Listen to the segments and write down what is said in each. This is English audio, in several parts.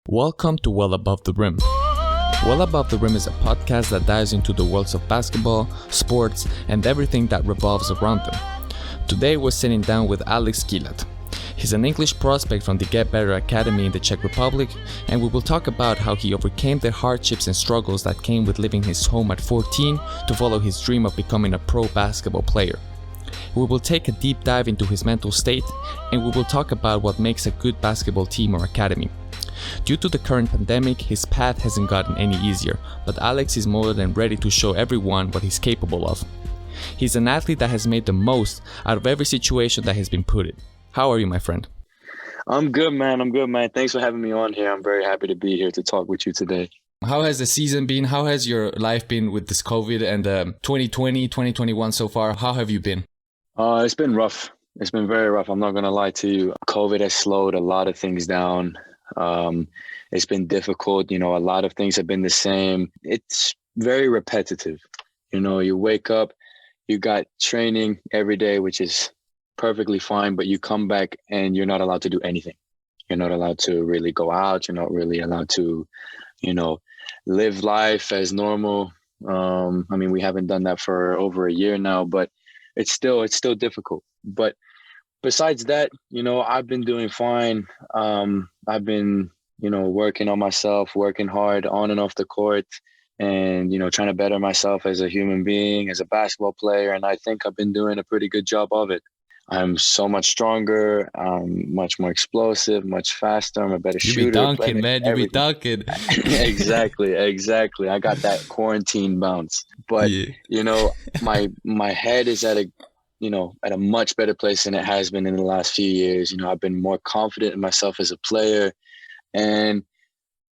Welcome to Well Above the Rim. Well Above the Rim is a podcast that dives into the worlds of basketball, sports, and everything that revolves around them. Today we're sitting down with Alex Gilat. He's an English prospect from the Get Better Academy in the Czech Republic, and we will talk about how he overcame the hardships and struggles that came with leaving his home at 14 to follow his dream of becoming a pro basketball player. We will take a deep dive into his mental state, and we will talk about what makes a good basketball team or academy. Due to the current pandemic, his path hasn't gotten any easier, but Alex is more than ready to show everyone what he's capable of. He's an athlete that has made the most out of every situation that has been put in. How are you, my friend? I'm good, man. Thanks for having me on here. I'm very happy to be here to talk with you today. How has the season been? How has your life been with this COVID and 2020, 2021 so far? How have you been? It's been rough. It's been very rough. I'm not going to lie to you. COVID has slowed a lot of things down. It's been difficult. A lot of things have been the same. It's very repetitive. You wake up, you got training every day, which is perfectly fine, but you come back and you're not allowed to do anything. You're not allowed to really go out. You're not really allowed to, live life as normal. We haven't done that for over a year now, but it's still difficult. But besides that, I've been doing fine. I've been, working on myself, working hard on and off the court and, trying to better myself as a human being, as a basketball player. And I think I've been doing a pretty good job of it. I'm so much stronger. I'm much more explosive, much faster. I'm a better shooter. You be dunking, man. You be dunking. Exactly. I got that quarantine bounce. But, my head is at a much better place than it has been in the last few years. I've been more confident in myself as a player, and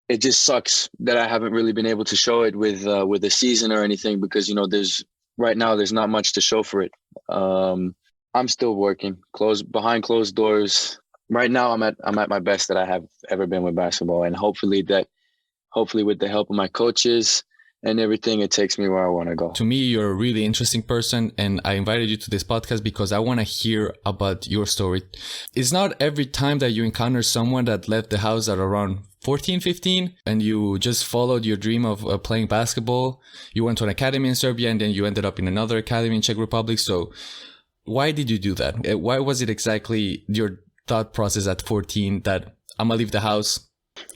it just sucks that I haven't really been able to show it with the season or anything because, there's not much to show for it. I'm still working behind closed doors. Right now I'm at my best that I have ever been with basketball, and hopefully with the help of my coaches and everything, it takes me where I want to go. To me, you're a really interesting person, and I invited you to this podcast because I want to hear about your story. It's not every time that you encounter someone that left the house at around 14, 15, and you just followed your dream of playing basketball. You went to an academy in Serbia, and then you ended up in another academy in Czech Republic. So why did you do that? Why was it exactly your thought process at 14 that I'm gonna leave the house?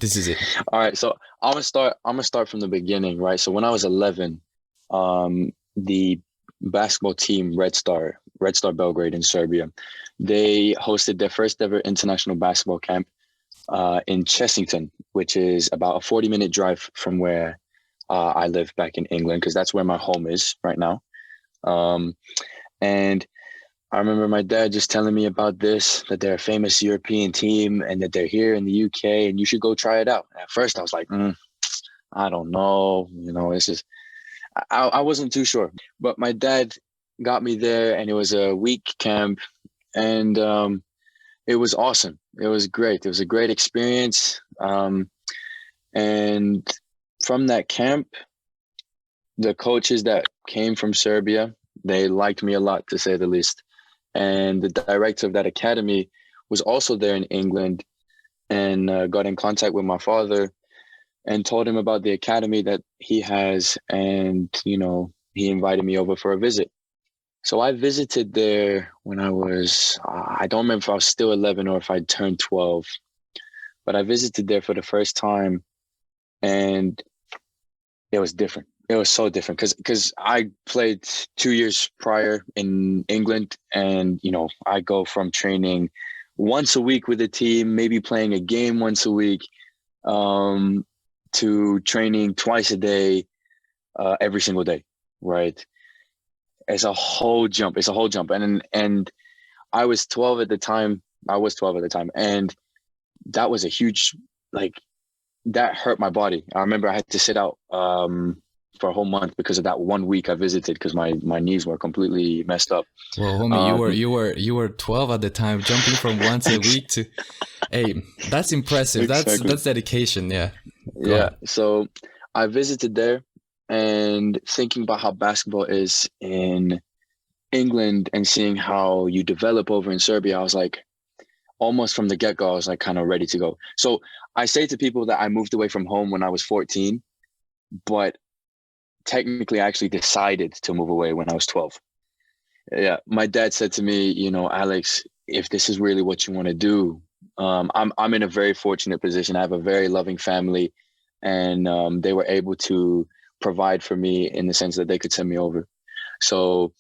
This is it. All right, so I'm gonna start from the beginning, right? So when I was 11, the basketball team Red Star Belgrade in Serbia, they hosted their first ever international basketball camp in Chessington, which is about a 40-minute drive from where I live back in England, because that's where my home is right now. And I remember my dad just telling me about this, that they're a famous European team and that they're here in the UK and you should go try it out. At first I was like, I don't know. It's just, I wasn't too sure. But my dad got me there, and it was a week camp, and it was awesome. It was great. It was a great experience. And from that camp, the coaches that came from Serbia, they liked me a lot, to say the least. And the director of that academy was also there in England, and got in contact with my father and told him about the academy that he has. And, he invited me over for a visit. So I visited there when I was, I don't remember if I was still 11 or if I turned 12, but I visited there for the first time, and it was different. It was so different because I played 2 years prior in England, and, I go from training once a week with the team, maybe playing a game once a week, to training twice a day, every single day, right? It's a whole jump. And I was 12 at the time, and that was a huge, that hurt my body. I remember I had to sit out for a whole month because of that 1 week I visited, because my knees were completely messed up. Well, homie, you were 12 at the time, jumping from once a week to, hey, that's impressive. Exactly. That's dedication. Yeah. Yeah. So I visited there, and thinking about how basketball is in England and seeing how you develop over in Serbia, I was like, almost from the get-go, I was like kind of ready to go. So I say to people that I moved away from home when I was 14, but technically I actually decided to move away when I was 12. Yeah, my dad said to me, Alex, if this is really what you want to do, I'm in a very fortunate position. I have a very loving family, and they were able to provide for me in the sense that they could send me over. So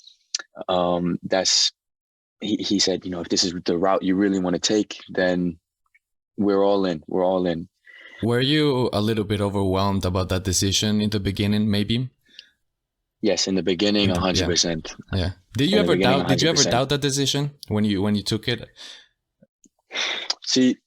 he said, if this is the route you really want to take, then we're all in. We're all in. Were you a little bit overwhelmed about that decision in the beginning, maybe? Yes, in the beginning, 100%. Yeah. Did you ever doubt that decision when you took it? See,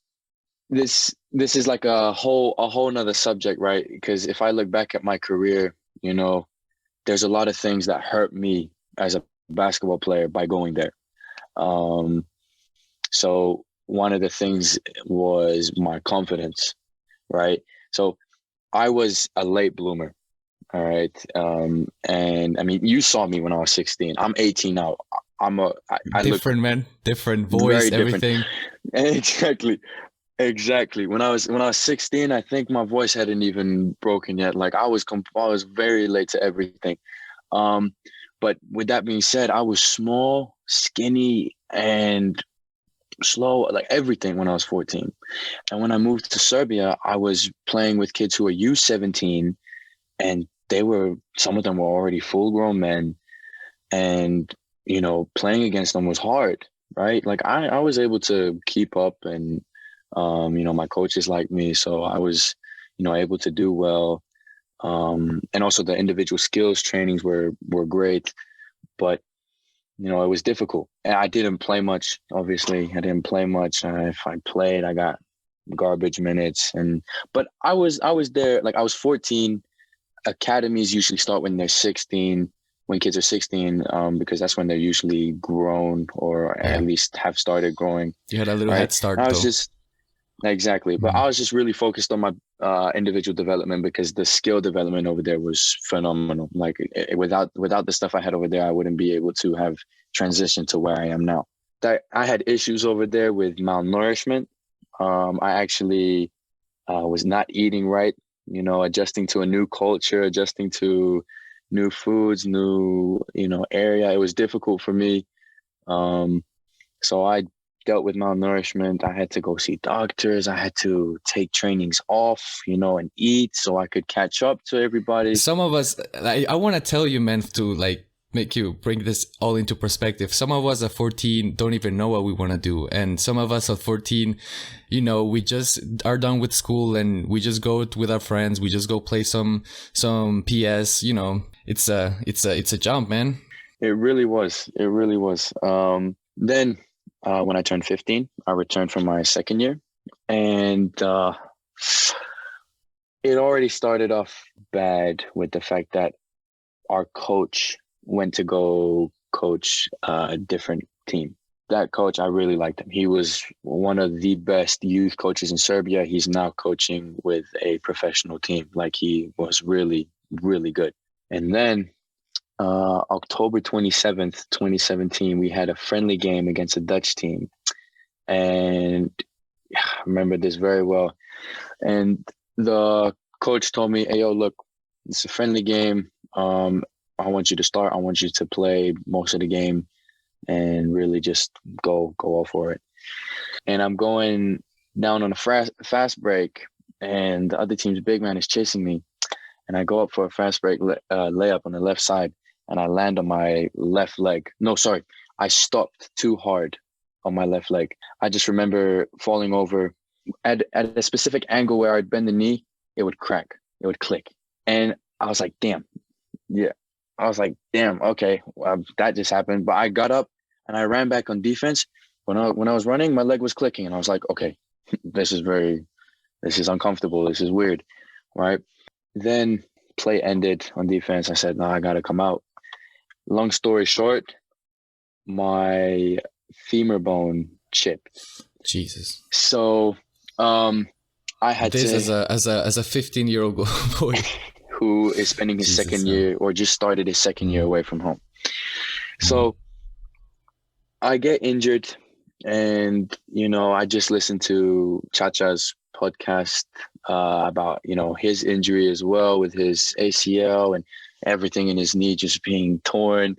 this is like a whole nother subject, right? Because if I look back at my career, there's a lot of things that hurt me as a basketball player by going there. So one of the things was my confidence, right? So I was a late bloomer. All right. And I mean, you saw me when I was 16. I'm 18 now. I different, man. Different voice, everything. Exactly. When I was 16, I think my voice hadn't even broken yet. Like I was very late to everything. But with that being said, I was small, skinny, and slow, like everything when I was 14. And when I moved to Serbia, I was playing with kids who were U17, and some of them were already full grown men, and, playing against them was hard, right? Like I was able to keep up, and, my coaches liked me. So I was, able to do well. And also the individual skills trainings were great, but, it was difficult. And I didn't play much, obviously. I didn't play much. If I played, I got garbage minutes. But I was there, like I was 14. Academies usually start when they're 16, when kids are 16, because that's when they're usually grown, or at least have started growing. You had a little head start, I was exactly. But I was just really focused on my individual development, because the skill development over there was phenomenal. Like without the stuff I had over there, I wouldn't be able to have transitioned to where I am now. I had issues over there with malnourishment. I actually was not eating right. Adjusting to a new culture, adjusting to new foods, new, area. It was difficult for me. So I dealt with malnourishment. I had to go see doctors. I had to take trainings off, and eat so I could catch up to everybody. Some of us, I want to tell you, man, to make you bring this all into perspective. Some of us at 14 don't even know what we want to do. And some of us at 14, we just are done with school and we just go with our friends. We just go play some PS, it's a jump, man. It really was. It really was. Then when I turned 15, I returned from my second year, and it already started off bad with the fact that our coach went to go coach a different team. That coach, I really liked him. He was one of the best youth coaches in Serbia. He's now coaching with a professional team. Like, he was really, really good. And then October 27th, 2017, we had a friendly game against a Dutch team. And I remember this very well. And the coach told me, hey, yo, look, it's a friendly game. I want you to start. I want you to play most of the game and really just go all for it. And I'm going down on a fast break, and the other team's big man is chasing me. And I go up for a fast break layup on the left side, and I land on my left leg. No, sorry. I stopped too hard on my left leg. I just remember falling over at a specific angle where I'd bend the knee, it would crack. It would click. And I was like, damn. Yeah. I was like, damn, okay, well, that just happened. But I got up and I ran back on defense. When I was running, my leg was clicking, and I was like, okay, this is uncomfortable. This is weird, right? Then play ended on defense. I said, no, I got to come out. Long story short, my femur bone chipped. Jesus. So I had this as a 15-year-old boy who is spending his second year, or just started his second year away from home. So I get injured, and I just listened to Chacha's podcast about, his injury as well with his ACL and everything in his knee just being torn.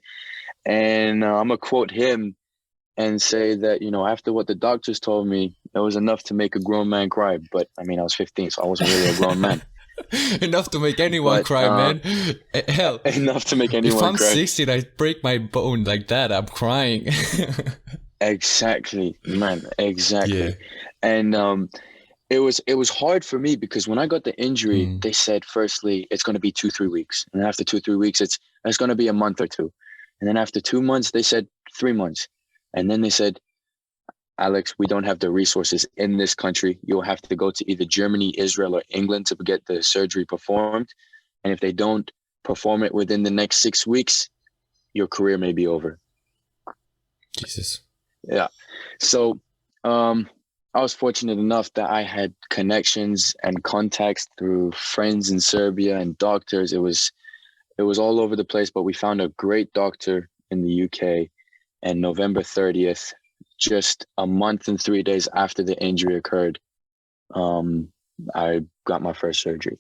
And I'm going to quote him and say that, after what the doctors told me, it was enough to make a grown man cry. But I was 15, so I wasn't really a grown man. Enough to make anyone cry, man. Hell, enough to make anyone cry. If I'm 16, I break my bone like that, I'm crying. Exactly, man. Exactly. Yeah. And it was hard for me because when I got the injury, they said firstly it's going to be 2-3 weeks, and then after 2-3 weeks it's going to be a month or two, and then after 2 months they said 3 months, and then they said, Alex, we don't have the resources in this country. You'll have to go to either Germany, Israel, or England to get the surgery performed. And if they don't perform it within the next 6 weeks, your career may be over. Jesus. Yeah. So I was fortunate enough that I had connections and contacts through friends in Serbia and doctors. It was all over the place, but we found a great doctor in the UK, and November 30th, just a month and 3 days after the injury occurred, I got my first surgery.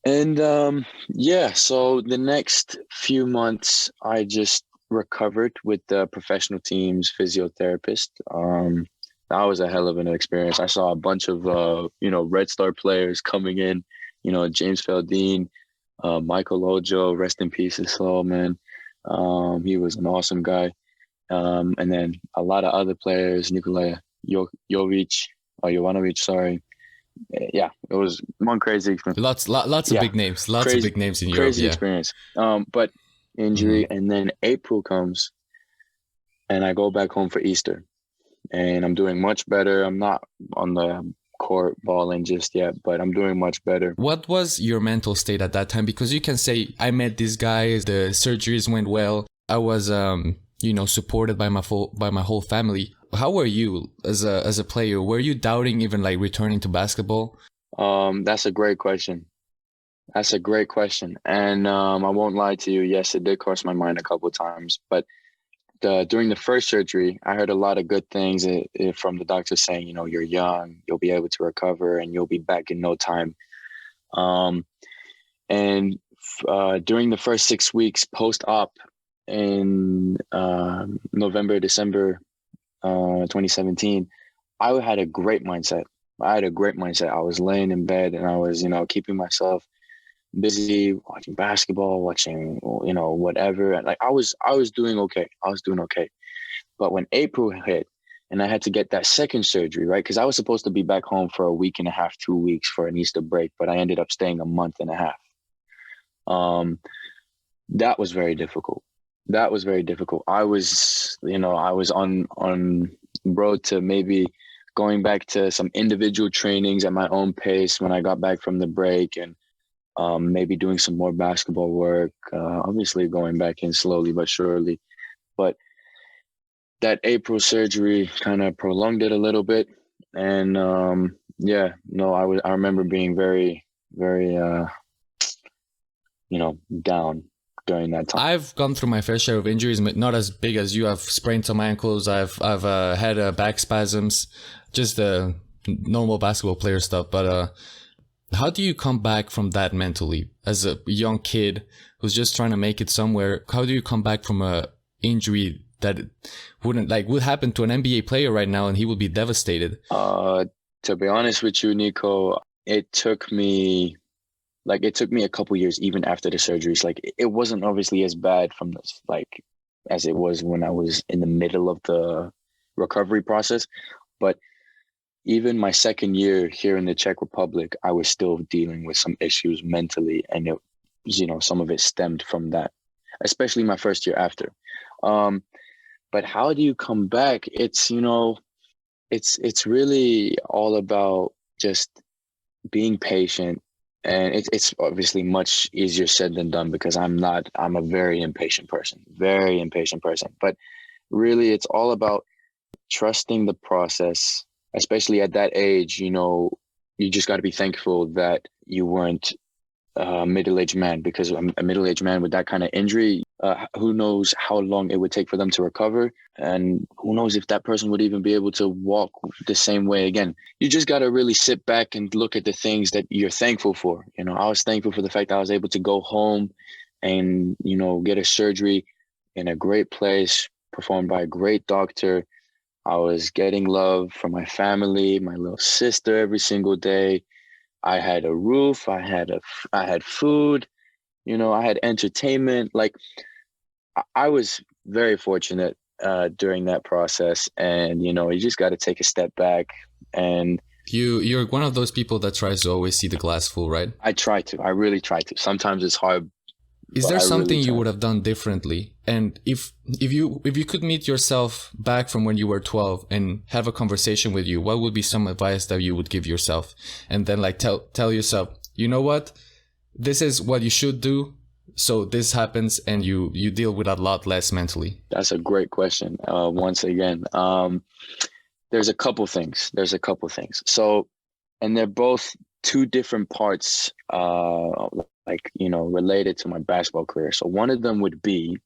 And so the next few months I just recovered with the professional team's physiotherapist. That was a hell of an experience. I saw a bunch of Red Star players coming in, James Feldine, Michael Ojo, rest in peace as well, man. He was an awesome guy. And then a lot of other players, Nikola Jovanovic, sorry. Yeah, it was one crazy experience. Lots of big names. Lots of big names in Europe. Crazy experience. But injury, and then April comes, and I go back home for Easter, and I'm doing much better. I'm not on the court balling just yet, but I'm doing much better. What was your mental state at that time? Because you can say, I met these guys, the surgeries went well. I was supported by my whole family. How were you as a player? Were you doubting even like returning to basketball? That's a great question. And I won't lie to you. Yes, it did cross my mind a couple of times. But during the first surgery, I heard a lot of good things from the doctor saying, you're young, you'll be able to recover, and you'll be back in no time. And during the first 6 weeks post-op, in November, December 2017, I had a great mindset. I was laying in bed and I was, keeping myself busy, watching basketball, watching, whatever. Like I was doing okay. But when April hit and I had to get that second surgery, right? Because I was supposed to be back home for a week and a half, 2 weeks for an Easter break, but I ended up staying a month and a half. That was very difficult. I was on road to maybe going back to some individual trainings at my own pace when I got back from the break, and maybe doing some more basketball work, obviously going back in slowly but surely. But that April surgery kind of prolonged it a little bit. And I remember being very, very, down during that time. I've gone through my fair share of injuries, but not as big as you. I've sprained some ankles. I've had back spasms, just the normal basketball player stuff. But how do you come back from that mentally as a young kid who's just trying to make it somewhere? How do you come back from a injury that would happen to an NBA player right now and he would be devastated? To be honest with you, Nico, it took me a couple years even after the surgeries. Like it wasn't obviously as bad from this, as it was when I was in the middle of the recovery process. But even my second year here in the Czech Republic, I was still dealing with some issues mentally, and some of it stemmed from that, especially my first year after. But how do you come back? It's really all about just being patient. And it's obviously much easier said than done because I'm a very impatient person. But really, it's all about trusting the process, especially at that age. You just got to be thankful that you weren't a middle-aged man, because a middle-aged man with that kind of injury, who knows how long it would take for them to recover, and who knows if that person would even be able to walk the same way again. You just got to really sit back and look at the things that you're thankful for. I was thankful for the fact that I was able to go home and, get a surgery in a great place, performed by a great doctor. I was getting love from my family, my little sister every single day. I had a roof, I had food, I had entertainment. Like, I was very fortunate during that process, and you just got to take a step back. And you're one of those people that tries to always see the glass full, right? I really try to. Sometimes it's hard. Is there something you would have done differently? And if you could meet yourself back from when you were 12 and have a conversation with you, what would be some advice that you would give yourself? And then like tell yourself, you know what, this is what you should do, so this happens, and you deal with a lot less mentally. That's a great question. Once again, there's a couple things. So, and they're both two different parts, related to my basketball career. So one of them would be,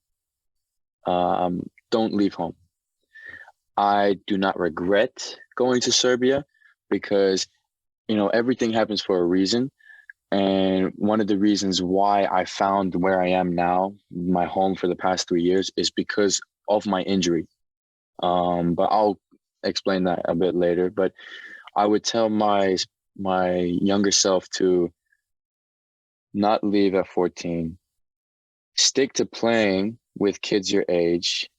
don't leave home. I do not regret going to Serbia because, everything happens for a reason. And one of the reasons why I found where I am now, my home for the past 3 years, is because of my injury. But I'll explain that a bit later. But I would tell my younger self to not leave at 14. Stick to playing with kids your age,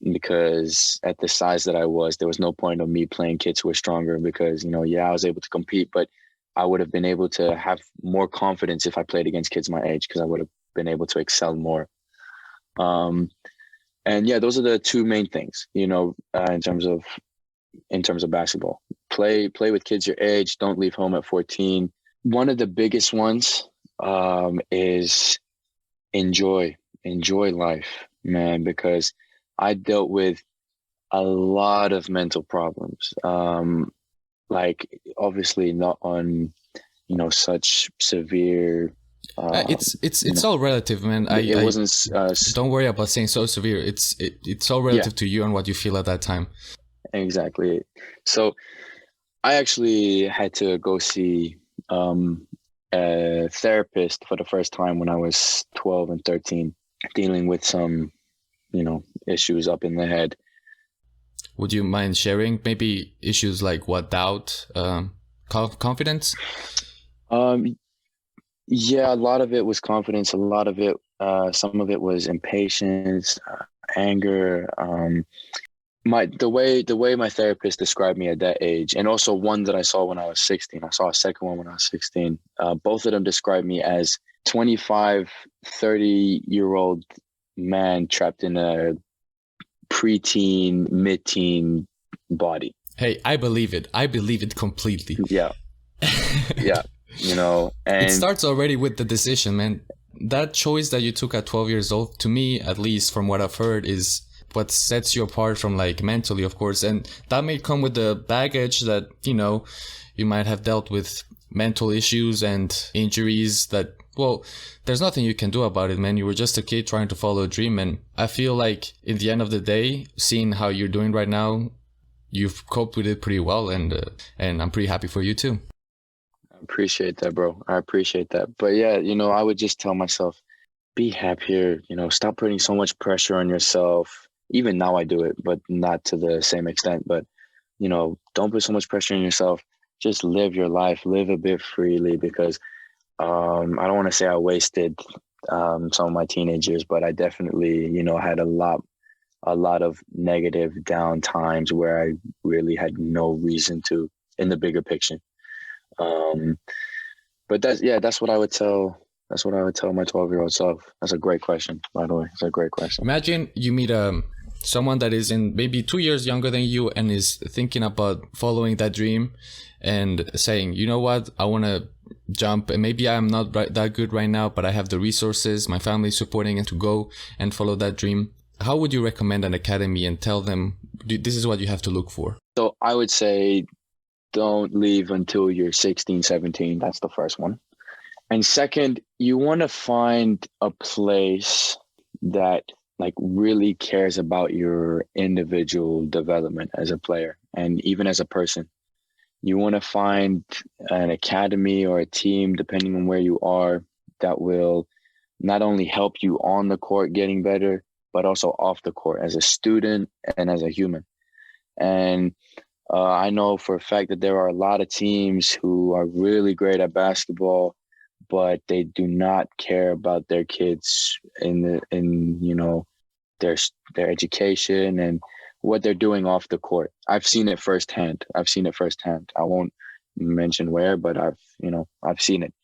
because at the size that I was, there was no point of me playing kids who were stronger because, I was able to compete, but I would have been able to have more confidence if I played against kids my age because I would have been able to excel more. And yeah, those are the two main things, in terms of basketball. Play with kids your age. Don't leave home at 14. One of the biggest ones is enjoy life, man, because I dealt with a lot of mental problems. Like obviously not on, such severe. It's all relative, man. It wasn't. Don't worry about saying so severe. It's all relative to you and what you feel at that time. Exactly. So I actually had to go see a therapist for the first time when I was 12 and 13, dealing with some, issues up in the head. Would you mind sharing maybe issues like what, doubt, confidence? Yeah, a lot of it was confidence. A lot of it, some of it was impatience, anger. The way my therapist described me at that age, and also one that I saw when I was 16. I saw a second one when I was 16. Both of them described me as 25, 30-year-old man trapped in a preteen, mid-teen body. Hey, I believe it. I believe it completely. Yeah. Yeah. And it starts already with the decision, man. That choice that you took at 12 years old, to me, at least from what I've heard, is what sets you apart from like mentally, of course. And that may come with the baggage that, you might have dealt with mental issues and injuries that, well, there's nothing you can do about it, man. You were just a kid trying to follow a dream. And I feel like in the end of the day, seeing how you're doing right now, you've coped with it pretty well. And I'm pretty happy for you too. I appreciate that, bro. I appreciate that. But yeah, I would just tell myself, be happier, stop putting so much pressure on yourself. Even now I do it, but not to the same extent. But, don't put so much pressure on yourself. Just live your life, live a bit freely, because I don't want to say I wasted some of my teenage years, but I definitely, had a lot of negative down times where I really had no reason to in the bigger picture. But that's what I would tell. That's what I would tell my 12-year-old self. That's a great question, by the way. It's a great question. Imagine you meet someone that is in maybe 2 years younger than you and is thinking about following that dream and saying, you know what, I want to jump, and maybe I'm not that good right now, but I have the resources, my family supporting it to go and follow that dream. How would you recommend an academy and tell them this is what you have to look for? So I would say don't leave until you're 16, 17. That's the first one. And second, you want to find a place that like really cares about your individual development as a player and even as a person. You want to find an academy or a team, depending on where you are, that will not only help you on the court getting better, but also off the court as a student and as a human. And I know for a fact that there are a lot of teams who are really great at basketball, but they do not care about their kids in their education and what they're doing off the court. I've seen it firsthand. I won't mention where, but I've seen it.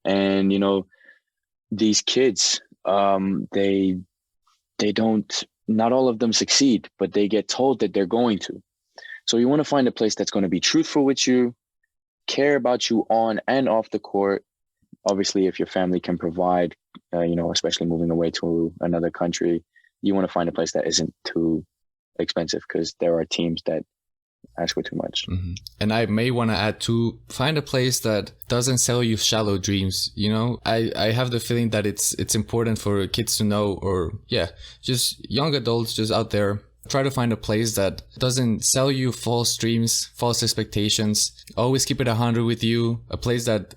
And these kids, they don't. Not all of them succeed, but they get told that they're going to. So you want to find a place that's going to be truthful with you, care about you on and off the court. Obviously, if your family can provide, especially moving away to another country, you want to find a place that isn't too expensive, because there are teams that ask for too much. Mm-hmm. And I may want to add to find a place that doesn't sell you shallow dreams. I have the feeling that it's important for kids to know, or just young adults just out there, try to find a place that doesn't sell you false dreams, false expectations. Always keep it 100 with you. A place that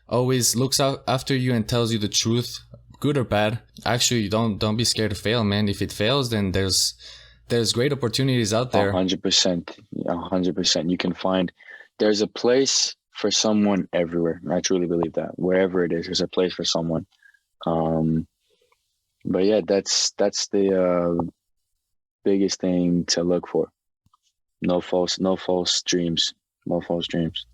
always looks out after you and tells you the truth, good or bad. Actually, don't be scared to fail, man. If it fails, then there's great opportunities out there. 100%. 100%. You can find, there's a place for someone everywhere. I truly believe that. Wherever it is, there's a place for someone. But yeah, that's the biggest thing to look for. No false dreams. No false dreams.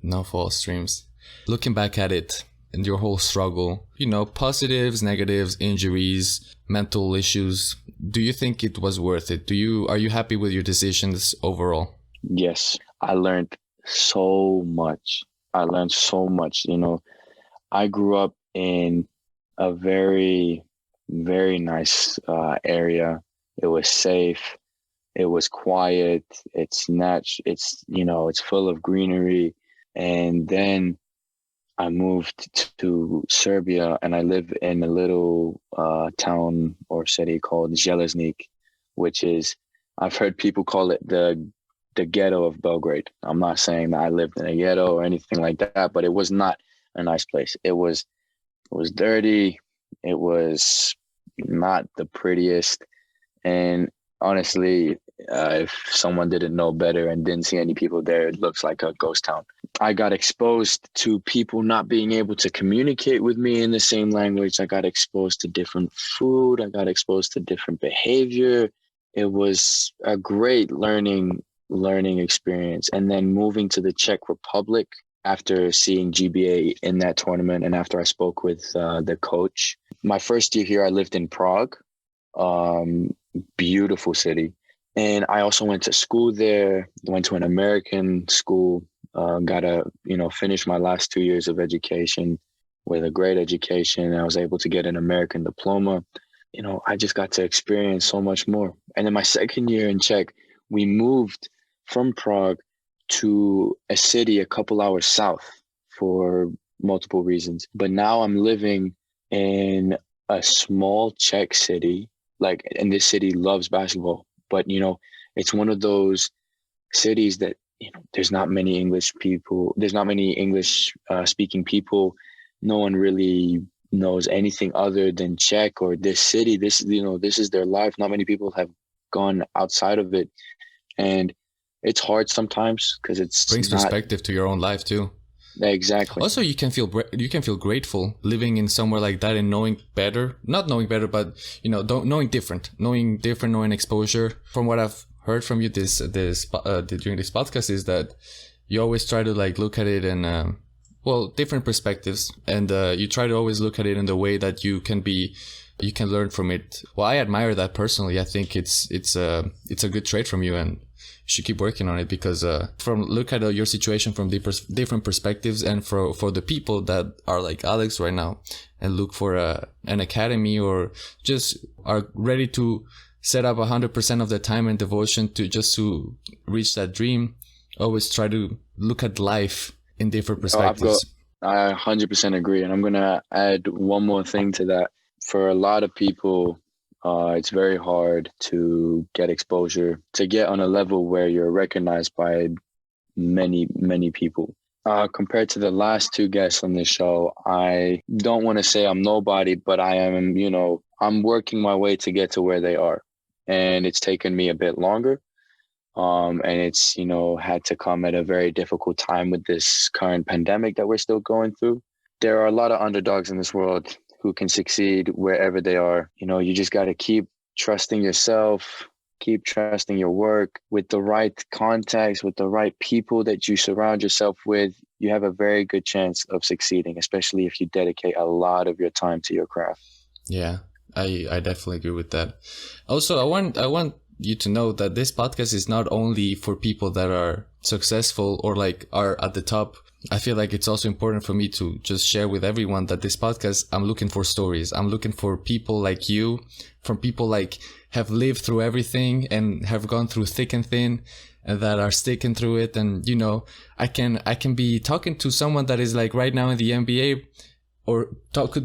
No false dreams. Looking back at it and your whole struggle, positives, negatives, injuries, mental issues, do you think it was worth it? Are you happy with your decisions overall? Yes. I learned so much. I grew up in a very, very nice area. It was safe. It was quiet. It's it's full of greenery. And then I moved to Serbia, and I live in a little town or city called Železnik, which is, I've heard people call it the ghetto of Belgrade. I'm not saying that I lived in a ghetto or anything like that, but it was not a nice place. It was dirty. It was not the prettiest. And honestly, if someone didn't know better and didn't see any people there, it looks like a ghost town. I got exposed to people not being able to communicate with me in the same language. I got exposed to different food. I got exposed to different behavior. It was a great learning experience. And then moving to the Czech Republic after seeing GBA in that tournament, and after I spoke with the coach. My first year here, I lived in Prague. Beautiful city. And I also went to school there, went to an American school, got to, finish my last 2 years of education with a great education. I was able to get an American diploma. I just got to experience so much more. And then my second year in Czech, we moved from Prague to a city a couple hours south for multiple reasons. But now I'm living in a small Czech city, and this city loves basketball. But, it's one of those cities that, there's not many English people. There's not many English speaking people. No one really knows anything other than Czech or this city. This is their life. Not many people have gone outside of it. And it's hard sometimes because it brings perspective to your own life too. Exactly. Also, you can feel grateful living in somewhere like that and knowing better, not knowing better, but knowing different, knowing exposure. From what I've heard from you during this podcast is that you always try to look at it in different perspectives, and you try to always look at it in the way that you can learn from it. Well, I admire that personally. I think it's a good trait from you, and should keep working on it, because look at your situation from different perspectives, and for the people that are like Alex right now and look for an academy or just are ready to set up 100% of their time and devotion to reach that dream, always try to look at life in different perspectives. I 100% agree. And I'm going to add one more thing to that. for a lot of people, it's very hard to get exposure, to get on a level where you're recognized by many, many people. Compared to the last two guests on this show, I don't want to say I'm nobody, but I am, I'm working my way to get to where they are. And it's taken me a bit longer. And it's, had to come at a very difficult time with this current pandemic that we're still going through. There are a lot of underdogs in this world who can succeed wherever they are. You just got to keep trusting yourself, keep trusting your work with the right contacts, with the right people that you surround yourself with. You have a very good chance of succeeding, especially if you dedicate a lot of your time to your craft. Yeah, I definitely agree with that. Also, I want you to know that this podcast is not only for people that are successful or like are at the top. I feel like it's also important for me to just share with everyone that this podcast, I'm looking for stories. I'm looking for people like you, from people like have lived through everything and have gone through thick and thin and that are sticking through it. And, I can be talking to someone that is like right now in the NBA, or talking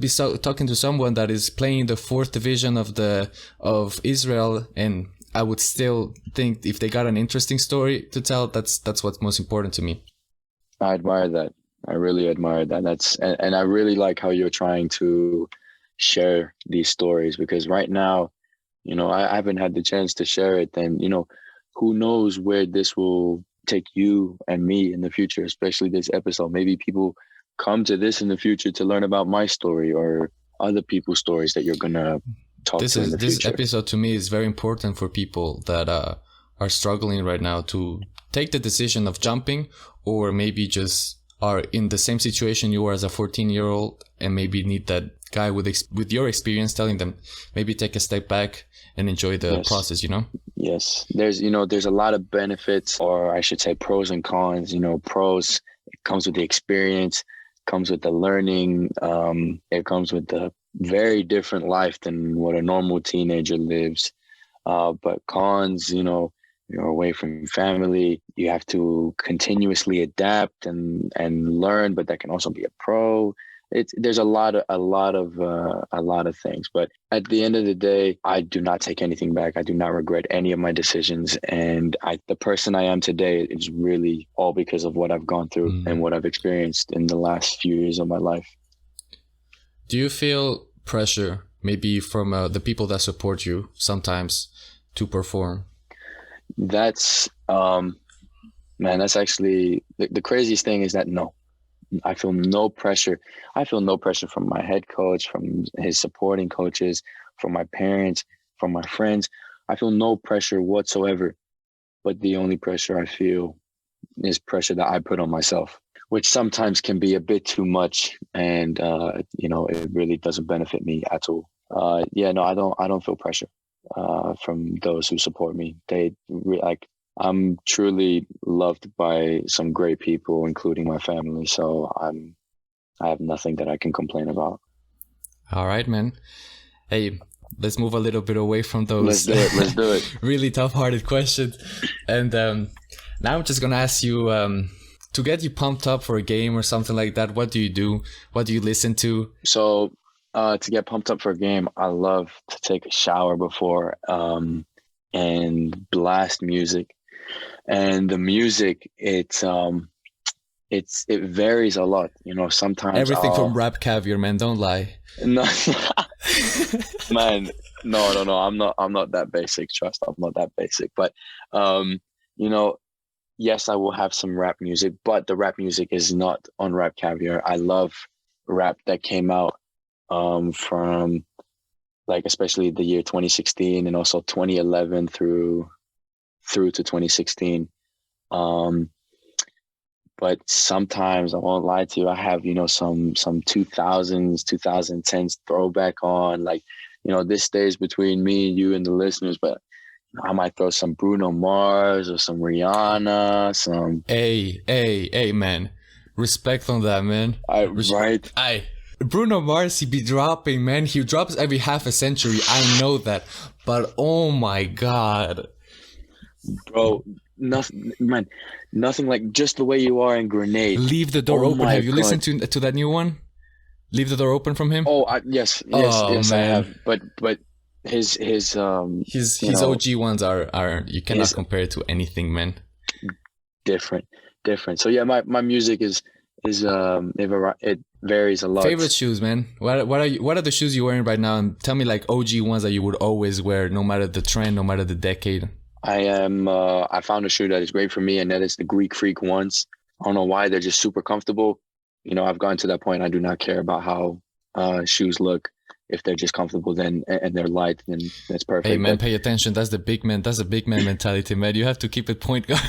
to someone that is playing the 4th division of Israel, and I would still think if they got an interesting story to tell, that's what's most important to me. I admire that. I really admire that. And I really like how you're trying to share these stories, because right now, I haven't had the chance to share it. And, who knows where this will take you and me in the future, especially this episode. Maybe people come to this in the future to learn about my story or other people's stories that you're going to talk to in the future. This episode to me is very important for people that are struggling right now to take the decision of jumping, or maybe just are in the same situation you were as a 14-year-old and maybe need that guy with your experience telling them maybe take a step back and enjoy the process, Yes. There's a lot of benefits, or I should say pros and cons. Pros, it comes with the experience, comes with the learning. It comes with the very different life than what a normal teenager lives. But cons, you're away from family. You have to continuously adapt and learn, but that can also be a pro. There's a lot of things, but at the end of the day, I do not take anything back. I do not regret any of my decisions, and the person I am today is really all because of what I've gone through and what I've experienced in the last few years of my life. Do you feel pressure, maybe from the people that support you sometimes, to perform? That's that's actually the craziest thing is that no. I feel no pressure. I feel no pressure from my head coach, from his supporting coaches, from my parents, from my friends. I feel no pressure whatsoever. But the only pressure I feel is pressure that I put on myself, which sometimes can be a bit too much. And, it really doesn't benefit me at all. I don't feel pressure from those who support me. I'm truly loved by some great people, including my family. So I have nothing that I can complain about. All right, man. Hey, let's move a little bit away from those. Let's do it. Really tough-hearted questions. And now I'm just going to ask you, to get you pumped up for a game or something like that, what do you do? What do you listen to? So to get pumped up for a game, I love to take a shower before and blast music. And the music, it varies a lot. Sometimes everything from Rap Caviar, man. Don't lie. No, man. No. I'm not that basic. Trust, I'm not that basic. But yes, I will have some rap music, but the rap music is not on Rap Caviar. I love rap that came out from especially the year 2016 and also 2011 through to 2016. But sometimes I won't lie to you, I have, some 2000s, 2010s throwback on, this stays between me, you and the listeners, but I might throw some Bruno Mars or some Rihanna, some... Hey, man. Respect on that, man. Right? Bruno Mars, he be dropping, man. He drops every half a century. I know that. But oh my God. Bro, nothing like Just the Way You Are in Grenade. Leave the Door open. Have you listened to that new one? leave the door open from him? Oh, yes, Oh, I man. have. But his His OG ones are you cannot compare it to anything, man. different. So yeah, my music is it varies a lot. Favorite shoes, man. What are the shoes you're wearing right now? And tell me like OG ones that you would always wear, no matter the trend, no matter the decade. I found a shoe that is great for me, and that is the Greek Freak ones. I don't know why, they're just super comfortable. I've gotten to that point. I do not care about how shoes look. If they're just comfortable, then and they're light, then that's perfect. Hey man, pay attention. That's the big man mentality, man. You have to keep it point guard.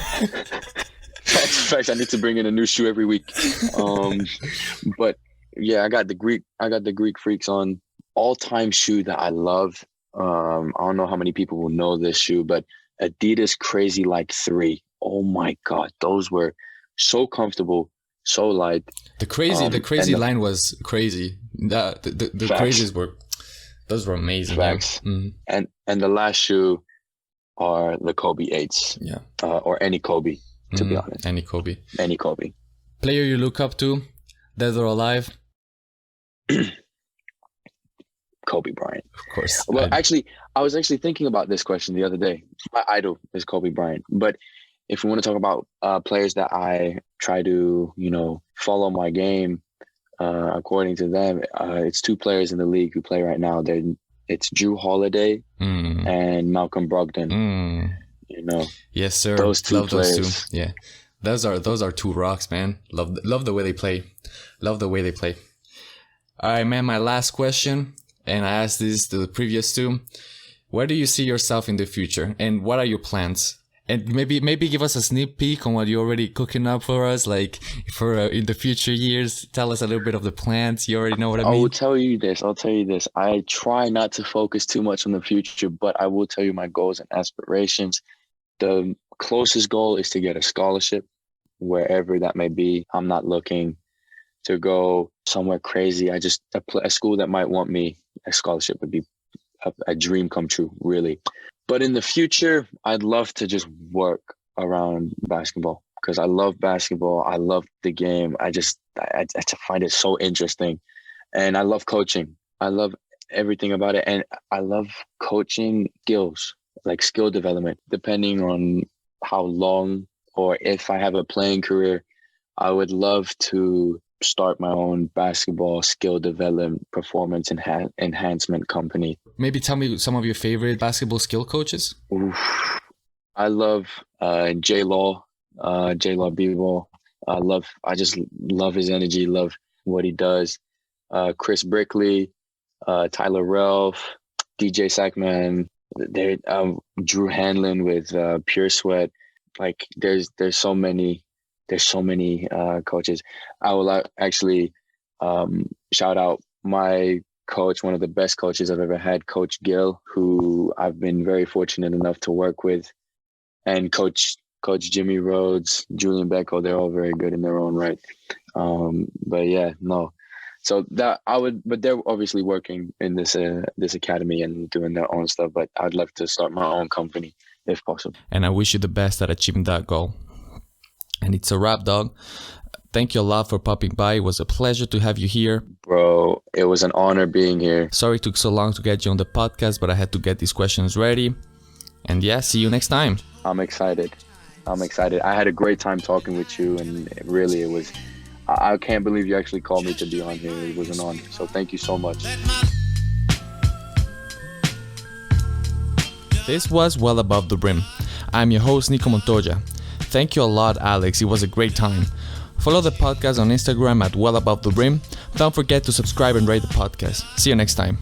Facts. I need to bring in a new shoe every week. But yeah, I got the Greek Freaks on. All-time shoe that I love. I don't know how many people will know this shoe, but Adidas Crazy Like 3. Oh my God, those were so comfortable, so light. The crazy line was crazy. The crazies those were amazing. Facts. Mm-hmm. And the last shoe are the Kobe 8s. Yeah. Or any Kobe, to be honest. Any Kobe. Player you look up to, dead or alive? Kobe Bryant. Of course. Well, I was actually thinking about this question the other day. My idol is Kobe Bryant. But if we want to talk about players that I try to, follow my game, according to them, it's two players in the league who play right now. It's Drew Holiday and Malcolm Brogdon. Yes, sir. Those two love players. Those two. Yeah, those are two rocks, man. Love the way they play. All right, man. My last question, and I asked this to the previous two. Where do you see yourself in the future, and what are your plans? And maybe give us a sneak peek on what you're already cooking up for us, like for in the future years. Tell us a little bit of the plans. You already know what I mean. I will tell you this. I try not to focus too much on the future, but I will tell you my goals and aspirations. The closest goal is to get a scholarship, wherever that may be. I'm not looking to go somewhere crazy. A school that might want me, a scholarship would be a dream come true, really. But in the future, I'd love to just work around basketball because I love basketball. I love the game. I find it so interesting. And I love coaching. I love everything about it. And I love coaching skills, like skill development, depending on how long or if I have a playing career. I would love to start my own basketball skill development performance enhancement company. Maybe tell me some of your favorite basketball skill coaches. Oof. I love J-Law B-Ball. I just love his energy, love what he does. Chris Brickley, Tyler Ralph, DJ Sackman, Drew Hanlon with Pure Sweat. Like there's so many coaches. I will actually shout out my coach, one of the best coaches I've ever had, Coach Gill, who I've been very fortunate enough to work with, and Coach Jimmy Rhodes, Julian Becko. They're all very good in their own right. But yeah, no. So but they're obviously working in this academy and doing their own stuff. But I'd love to start my own company if possible. And I wish you the best at achieving that goal. And it's a wrap, dog. Thank you a lot for popping by. It was a pleasure to have you here. Bro, it was an honor being here. Sorry it took so long to get you on the podcast, but I had to get these questions ready. And yeah, see you next time. I'm excited. I had a great time talking with you, and it was, I can't believe you actually called me to be on here. It was an honor. So thank you so much. This was Well Above the Rim. I'm your host, Nico Montoya. Thank you a lot, Alex. It was a great time. Follow the podcast on Instagram at Well Above the Rim. Don't forget to subscribe and rate the podcast. See you next time.